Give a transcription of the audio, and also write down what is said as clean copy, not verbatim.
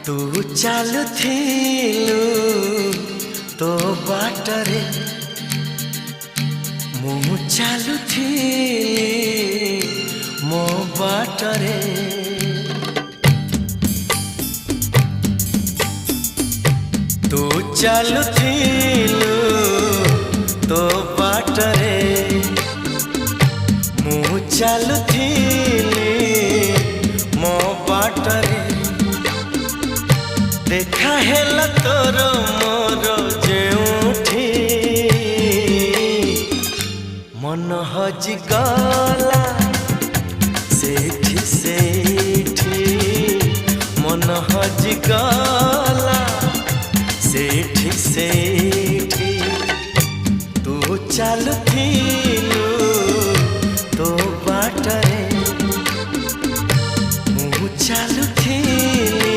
तू चालुथिलु तो बाटरे मु चालुथिली मो बाटरे। तू चालुथिलु तो बाटरे मु चालुथिली मो बाटरे। देखा हेला तोर मोर जेउठी मन हजि गला सेठी सेठी मन हजि गला सेठी सेठी। तू चालुथिलु तो बाटरे मु चालु